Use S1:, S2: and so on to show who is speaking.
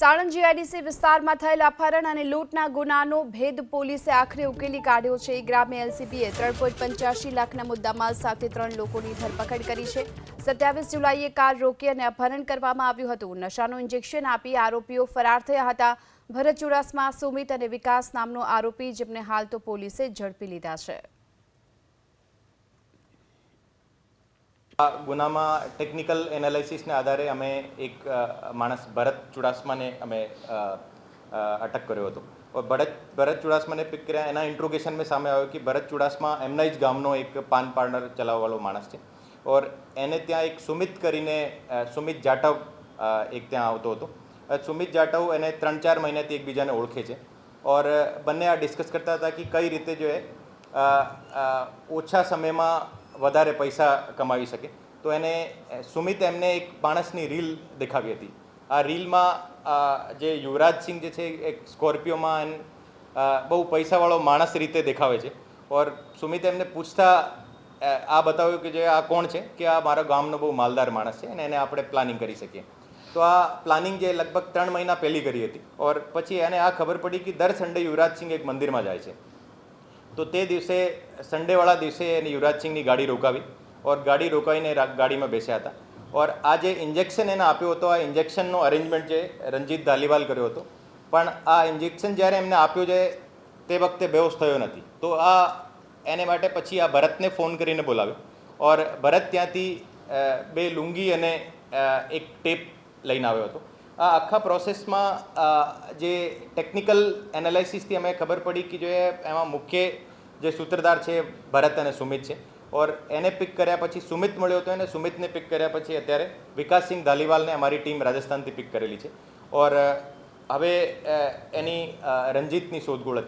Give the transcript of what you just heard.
S1: Sanand GIDC વિસ્તારમાં થયેલ અપહરણ અને લૂંટના ગુનાનો ભેદ પોલીસે આખરે ઉકેલી કાઢ્યો છે। ગ્રામ્ય એલસીબીએ 3.85 લાખના મુદ્દામાલ સાથે 3 લોકોની ધરપકડ કરી છે। 27 જુલાઈએ કાર રોકી અને અપહરણ કરવામાં આવ્યું હતું। નશાનું ઇન્જેક્શન આપી આરોપીઓ ફરાર થયા હતા। ભરત ચુડાસમા, સુમિત અને વિકાસ નામનો આરોપી, જેમને હાલ તો પોલીસે ઝડપી લીધા છે।
S2: ગુનામાં ટેકનિકલ એનાલિસિસના આધારે અમે એક માણસ ભરત ચુડાસમાને અમે અટક કર્યો હતો। ભરત ચુડાસમાને પિક કર્યા, એના ઇન્ટ્રોગેશન में સામે આવ્યો કે ભરત ચુડાસમા એમના જ ગામનો એક પાન પાર્લર ચલાવવાવાળો માણસ છે और એને ત્યાં એક સુમિત કરીને સુમિત જાટવ એક ત્યાં આવતો હતો। સુમિત જાટવ એને 3-4 મહિનાથી એકબીજાને ઓળખે છે और બંને આ ડિસ્કસ કરતા હતા કે કઈ રીતે જો ઓછા સમયમાં વધારે પૈસા કમાવી શકે। તો એને સુમિત એમને એક માણસની રીલ દેખાવી હતી। આ રીલમાં જે યુવરાજ સિંહ જે છે એક સ્કોર્પિયોમાં બહુ પૈસાવાળો માણસ રીતે દેખાવે છે और સુમિત એમને પૂછતા આ બતાવ્યું કે જે આ કોણ છે, કે આ મારા ગામનો બહુ માલદાર માણસ છે અને એને આપણે પ્લાનિંગ કરી શકીએ। તો આ પ્લાનિંગ જે લગભગ 3 મહિના પહેલી કરી હતી और પછી એને આ ખબર પડી કે દર સન્ડે યુવરાજ સિંહ એક મંદિરમાં જાય છે। તો તે દિવસે સન્ડેવાળા દિવસે એને યુવરાજ સિંહની ગાડી રોકાવી और ગાડી રોકાઈને ગાડીમાં બેસ્યા હતા और આ જે ઇન્જેક્શન એને આપ્યો હતો, આ ઇન્જેક્શનનો અરેન્જમેન્ટ જે રંજીત ધાલીવાલ કર્યો હતો, પણ આ ઇન્જેક્શન જ્યારે એમને આપ્યો છે તે વખતે બેહોશ થયો નથી। તો આ એને માટે પછી આ ભરતને ફોન કરીને બોલાવ્યો और ભરત ત્યાંથી 2 લુંગી અને એક ટેપ લઈને આવ્યો હતો। આ આખા પ્રોસેસમાં જે ટેકનિકલ એનાલિસિસથી અમે ખબર પડી કે જો એમાં મુખ્ય જે સૂત્રધાર છે ભરત અને સુમિત છે और એને પિક કર્યા પછી સુમિત મળ્યો હતો, એને સુમિતને પિક કર્યા પછી અત્યારે વિકાસસિંહ ધાલીવાલને અમારી ટીમ રાજસ્થાનથી પિક કરેલી છે और હવે એની રંજીતની શોધખોળ